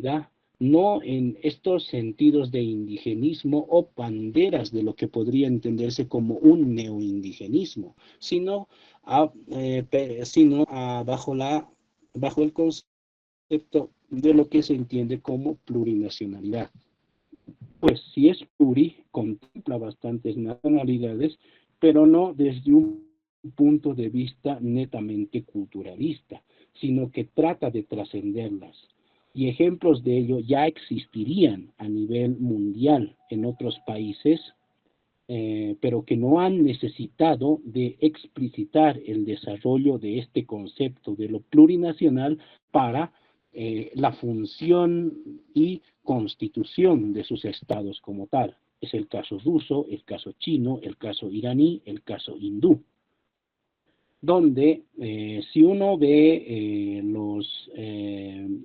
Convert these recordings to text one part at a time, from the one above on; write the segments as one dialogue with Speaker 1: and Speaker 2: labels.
Speaker 1: plurinacionalidad, no en estos sentidos de indigenismo o banderas de lo que podría entenderse como un neoindigenismo, sino, bajo el concepto de lo que se entiende como plurinacionalidad. Pues si es pluri, contempla bastantes nacionalidades, pero no desde un punto de vista netamente culturalista, sino que trata de trascenderlas. Y ejemplos de ello ya existirían a nivel mundial en otros países, pero que no han necesitado de explicitar el desarrollo de este concepto de lo plurinacional para la función y constitución de sus estados como tal. Es el caso ruso, el caso chino, el caso iraní, el caso hindú, donde si uno ve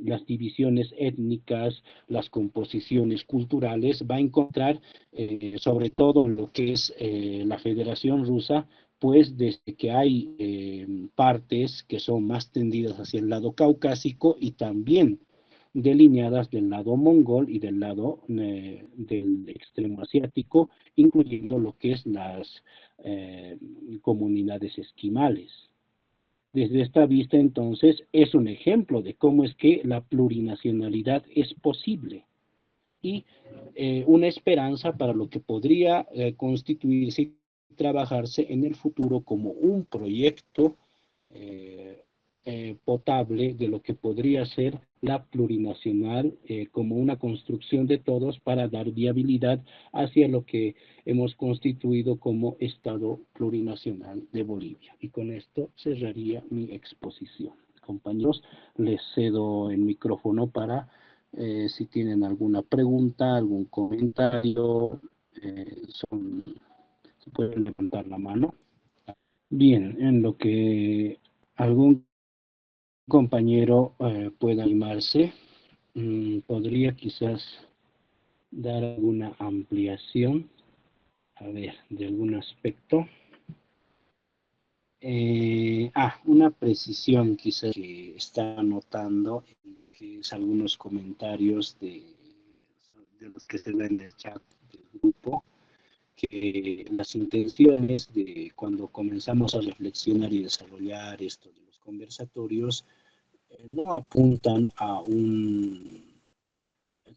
Speaker 1: las divisiones étnicas, las composiciones culturales, va a encontrar sobre todo lo que es la Federación Rusa, pues desde que hay partes que son más tendidas hacia el lado caucásico y también delineadas del lado mongol y del lado del extremo asiático, incluyendo lo que es las eh, comunidades esquimales. Desde esta vista, entonces, es un ejemplo de cómo es que la plurinacionalidad es posible y una esperanza para lo que podría constituirse y trabajarse en el futuro como un proyecto eh, potable de lo que podría ser la plurinacional como una construcción de todos para dar viabilidad hacia lo que hemos constituido como Estado plurinacional de Bolivia. Y con esto cerraría mi exposición. Compañeros, les cedo el micrófono para si tienen alguna pregunta, algún comentario, se pueden levantar la mano. Bien, en lo que algún compañero pueda animarse, podría quizás dar alguna ampliación, a ver, de algún aspecto. Una precisión quizás que está anotando, que es algunos comentarios de los que se ven en el chat del grupo, que las intenciones de cuando comenzamos a reflexionar y desarrollar esto de los conversatorios no apuntan a un,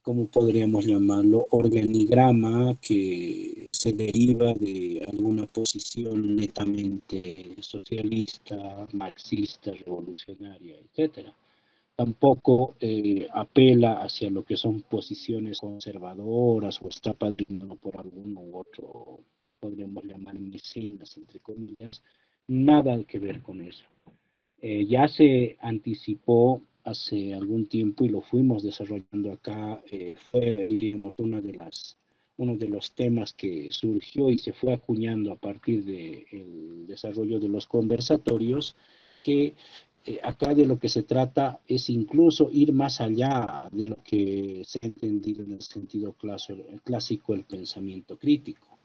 Speaker 1: ¿cómo podríamos llamarlo?, organigrama que se deriva de alguna posición netamente socialista, marxista, revolucionaria, etcétera. Tampoco apela hacia lo que son posiciones conservadoras o está padrinado por alguno u otro, podríamos llamar mecenas, entre comillas, nada que ver con eso. Ya se anticipó hace algún tiempo y lo fuimos desarrollando acá, fue, digamos, uno de los temas que surgió y se fue acuñando a partir del desarrollo de los conversatorios, que acá de lo que se trata es incluso ir más allá de lo que se ha entendido en el sentido clásico el pensamiento crítico,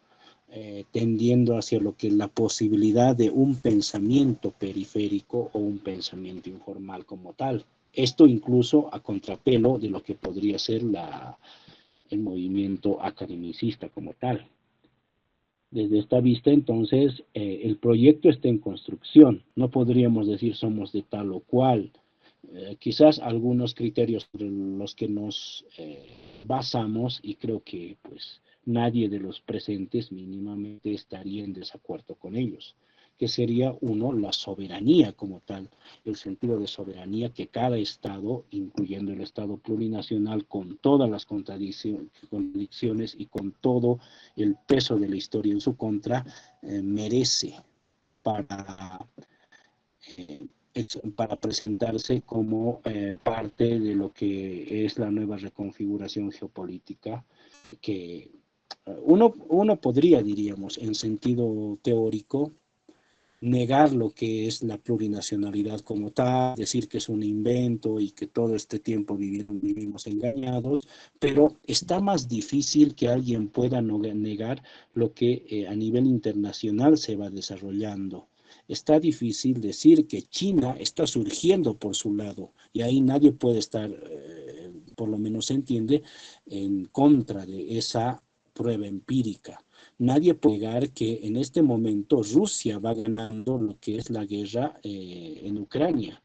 Speaker 1: tendiendo hacia lo que es la posibilidad de un pensamiento periférico o un pensamiento informal como tal. Esto incluso a contrapelo de lo que podría ser el movimiento academicista como tal. Desde esta vista, entonces, el proyecto está en construcción. No podríamos decir somos de tal o cual. Quizás algunos criterios sobre los que nos basamos, y creo que pues nadie de los presentes mínimamente estaría en desacuerdo con ellos, que sería uno, la soberanía como tal, el sentido de soberanía que cada Estado, incluyendo el Estado plurinacional, con todas las contradicciones y con todo el peso de la historia en su contra, merece para eh, para presentarse como parte de lo que es la nueva reconfiguración geopolítica, que uno podría, diríamos, en sentido teórico, negar lo que es la plurinacionalidad como tal, decir que es un invento y que todo este tiempo vivimos engañados, pero está más difícil que alguien pueda negar lo que a nivel internacional se va desarrollando. Está difícil decir que China está surgiendo por su lado y ahí nadie puede estar por lo menos se entiende, en contra de esa prueba empírica. Nadie puede negar que en este momento Rusia va ganando lo que es la guerra en Ucrania.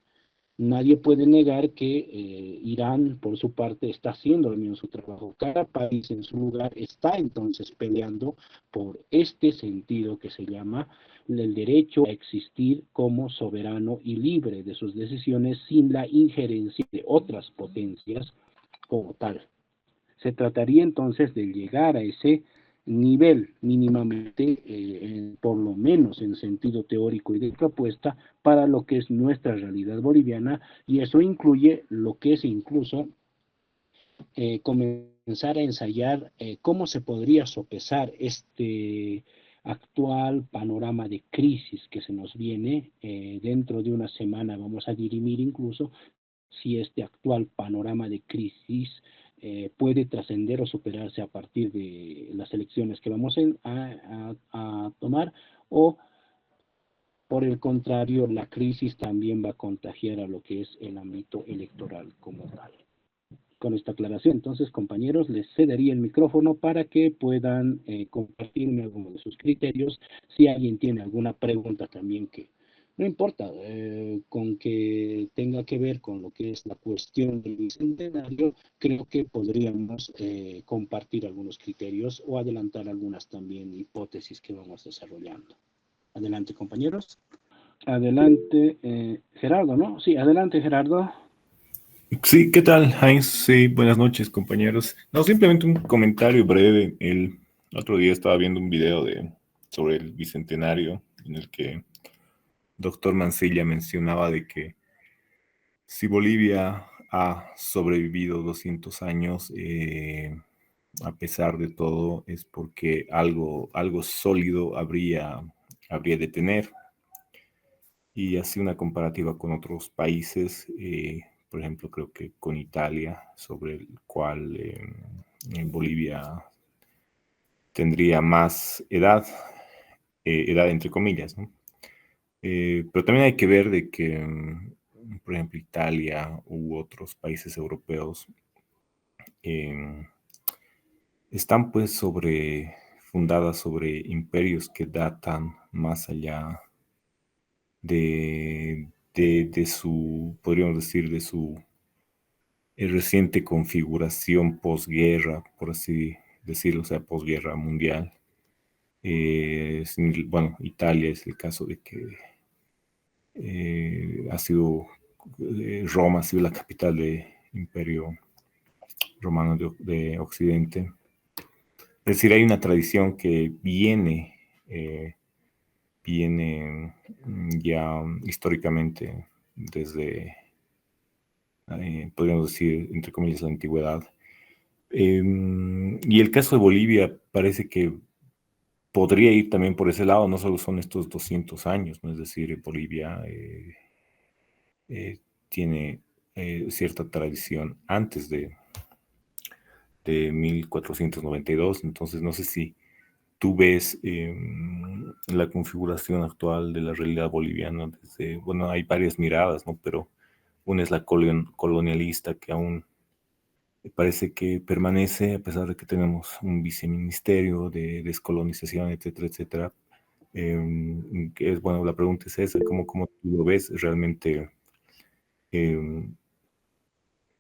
Speaker 1: Nadie puede negar que Irán, por su parte, está haciendo también su trabajo. Cada país en su lugar está entonces peleando por este sentido que se llama el derecho a existir como soberano y libre de sus decisiones sin la injerencia de otras potencias como tal. Se trataría entonces de llegar a ese nivel mínimamente, por lo menos en sentido teórico y de propuesta, para lo que es nuestra realidad boliviana, y eso incluye lo que es incluso comenzar a ensayar cómo se podría sopesar este actual panorama de crisis que se nos viene. Dentro de una semana vamos a dirimir incluso si este actual panorama de crisis puede trascender o superarse a partir de las elecciones que vamos a tomar, o por el contrario, la crisis también va a contagiar a lo que es el ámbito electoral como tal. Con esta aclaración, entonces, compañeros, les cedería el micrófono para que puedan compartirme algunos de sus criterios. Si alguien tiene alguna pregunta también que, no importa, con que tenga que ver con lo que es la cuestión del bicentenario, creo que podríamos compartir algunos criterios o adelantar algunas también hipótesis que vamos desarrollando. Adelante, compañeros. Adelante, Gerardo, ¿no? Sí, adelante, Gerardo.
Speaker 2: Sí, ¿qué tal, Heinz? Sí, buenas noches, compañeros. No, simplemente un comentario breve. El otro día estaba viendo un video sobre el bicentenario en el que doctor Mansilla mencionaba de que si Bolivia ha sobrevivido 200 años, a pesar de todo, es porque algo sólido habría de tener. Y así una comparativa con otros países, por ejemplo, creo que con Italia, sobre el cual en Bolivia tendría más edad, edad entre comillas, ¿no? Pero también hay que ver de que, por ejemplo, Italia u otros países europeos eh, están pues fundadas sobre imperios que datan más allá de su, podríamos decir, de su reciente configuración posguerra, por así decirlo, o sea, posguerra mundial. Bueno, Italia es el caso de que ha sido, Roma ha sido la capital del Imperio Romano de Occidente. Es decir, hay una tradición que viene ya históricamente desde, podríamos decir, entre comillas, la antigüedad. Y el caso de Bolivia parece que podría ir también por ese lado, no solo son estos 200 años, ¿no? Es decir, Bolivia eh, tiene cierta tradición antes de 1492, entonces no sé si tú ves la configuración actual de la realidad boliviana desde, bueno, hay varias miradas, ¿no? Pero una es la colonialista que aún parece que permanece, a pesar de que tenemos un viceministerio de descolonización, etcétera, etcétera. Que es, bueno, la pregunta es esa, ¿cómo tú lo ves? ¿Realmente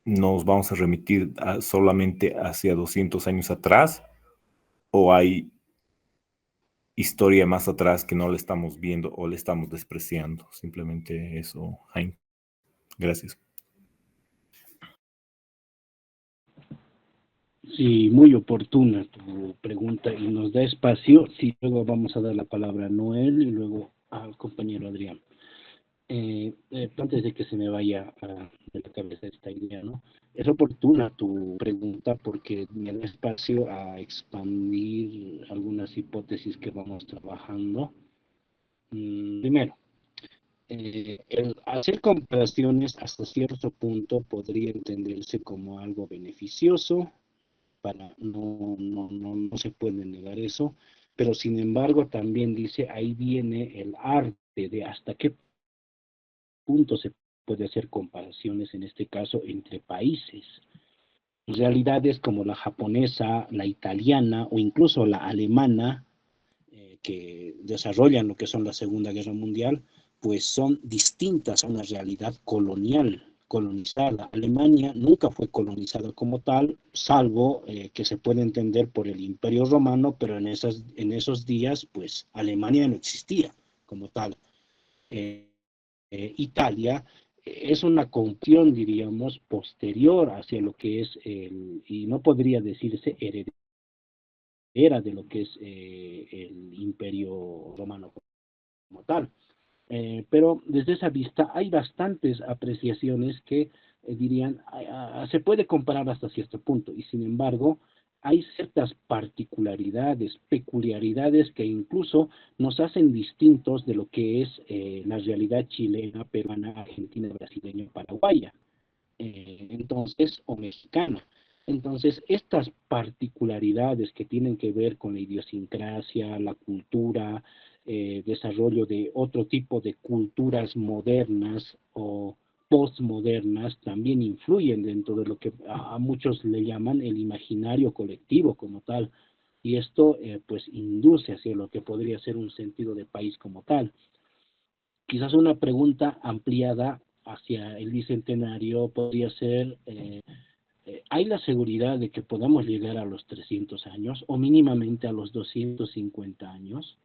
Speaker 2: nos vamos a remitir solamente hacia 200 años atrás o hay historia más atrás que no le estamos viendo o le estamos despreciando? Simplemente eso, Jaime. Gracias.
Speaker 1: Sí, muy oportuna tu pregunta y nos da espacio. Sí, luego vamos a dar la palabra a Noel y luego al compañero Adrián. Antes de que se me vaya de la cabeza esta idea, ¿no? Es oportuna tu pregunta porque me da espacio a expandir algunas hipótesis que vamos trabajando. Primero, el hacer comparaciones hasta cierto punto podría entenderse como algo beneficioso, no se puede negar eso, pero sin embargo también dice, ahí viene el arte de hasta qué punto se puede hacer comparaciones, en este caso, entre países. realidades como la japonesa, la italiana o incluso la alemana, que desarrollan lo que son la Segunda Guerra Mundial, pues son distintas a una realidad colonial, colonizada. Alemania nunca fue colonizada como tal, salvo que se puede entender por el Imperio Romano, pero en esos días, pues Alemania no existía como tal. Eh, Italia es una conjunción, diríamos, posterior hacia lo que es y no podría decirse heredera de lo que es el Imperio Romano como tal. Pero desde esa vista hay bastantes apreciaciones que dirían, se puede comparar hasta cierto punto, y sin embargo hay ciertas particularidades, peculiaridades que incluso nos hacen distintos de lo que es la realidad chilena, peruana, argentina, brasileña, paraguaya, entonces, o mexicana. Entonces, estas particularidades que tienen que ver con la idiosincrasia, la cultura, desarrollo de otro tipo de culturas modernas o postmodernas, también influyen dentro de lo que a muchos le llaman el imaginario colectivo como tal. Y esto, pues, induce hacia lo que podría ser un sentido de país como tal. Quizás una pregunta ampliada hacia el bicentenario podría ser, ¿hay la seguridad de que podamos llegar a los 300 años o mínimamente a los 250 años?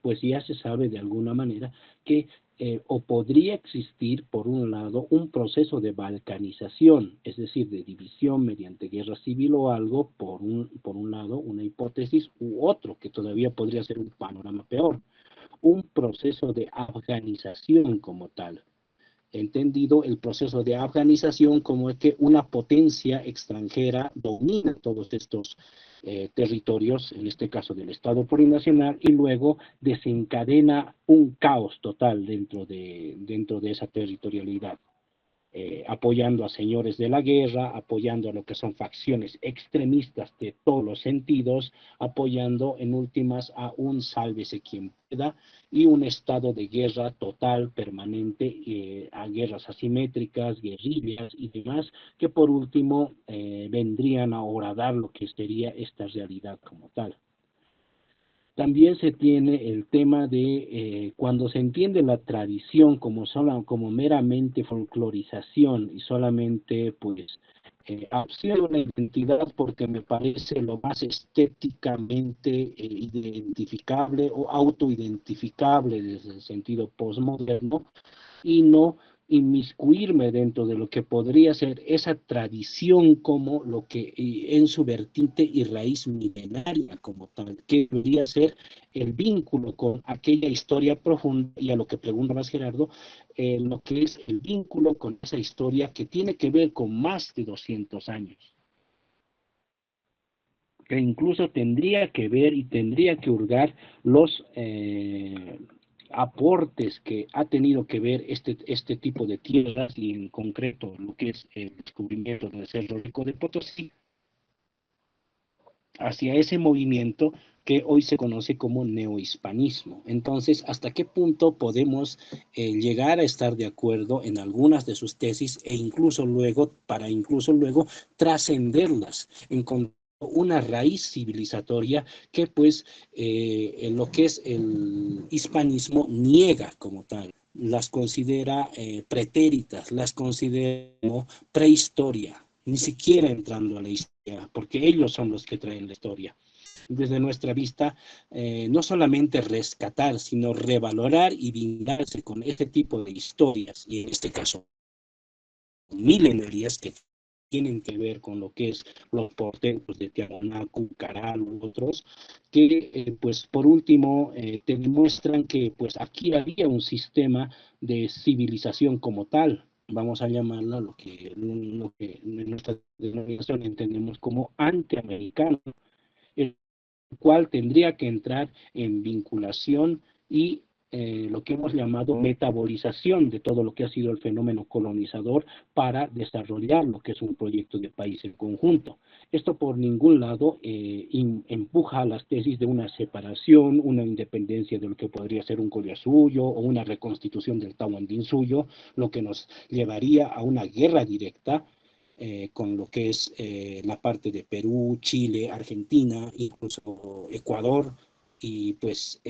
Speaker 1: Pues ya se sabe de alguna manera que o podría existir, por un lado, un proceso de balcanización, es decir, de división mediante guerra civil o algo, por un lado, una hipótesis, u otro, que todavía podría ser un panorama peor, un proceso de afganización como tal. Entendido el proceso de afganización como es que una potencia extranjera domina todos estos territorios, en este caso del Estado plurinacional, y luego desencadena un caos total dentro de esa territorialidad, apoyando a señores de la guerra, apoyando a lo que son facciones extremistas de todos los sentidos, apoyando en últimas a un sálvese quien pueda y un estado de guerra total, permanente, a guerras asimétricas, guerrillas y demás, que por último vendrían a horadar lo que sería esta realidad como tal. También se tiene el tema de cuando se entiende la tradición como meramente folclorización y solamente pues opción una identidad porque me parece lo más estéticamente identificable o autoidentificable desde el sentido postmoderno, y no inmiscuirme dentro de lo que podría ser esa tradición como lo que en su vertiente y raíz milenaria como tal, que debería ser el vínculo con aquella historia profunda, y a lo que preguntabas Gerardo, lo que es el vínculo con esa historia que tiene que ver con más de 200 años, que incluso tendría que ver y tendría que hurgar los aportes que ha tenido que ver este tipo de tierras, y en concreto lo que es el descubrimiento del Cerro Rico de Potosí, hacia ese movimiento que hoy se conoce como neohispanismo. Entonces, ¿hasta qué punto podemos llegar a estar de acuerdo en algunas de sus tesis e incluso luego, para incluso luego trascenderlas, encontrar una raíz civilizatoria que pues en lo que es el hispanismo niega como tal, las considera pretéritas, las considera como prehistoria, ni siquiera entrando a la historia, porque ellos son los que traen la historia. Desde nuestra vista, no solamente rescatar, sino revalorar y vincularse con este tipo de historias, y en este caso milenarias, que tienen que ver con lo que es los portentos de Tiahuanaco, Caral u otros, que pues por último te demuestran que pues aquí había un sistema de civilización como tal, vamos a llamarla lo que en nuestra denominación entendemos como antiamericano, el cual tendría que entrar en vinculación y lo que hemos llamado metabolización de todo lo que ha sido el fenómeno colonizador para desarrollar lo que es un proyecto de país en conjunto. Esto por ningún lado empuja a las tesis de una separación, una independencia de lo que podría ser un Collasuyo o una reconstitución del Tahuantinsuyo, lo que nos llevaría a una guerra directa, con lo que es la parte de Perú, Chile, Argentina, incluso Ecuador, y pues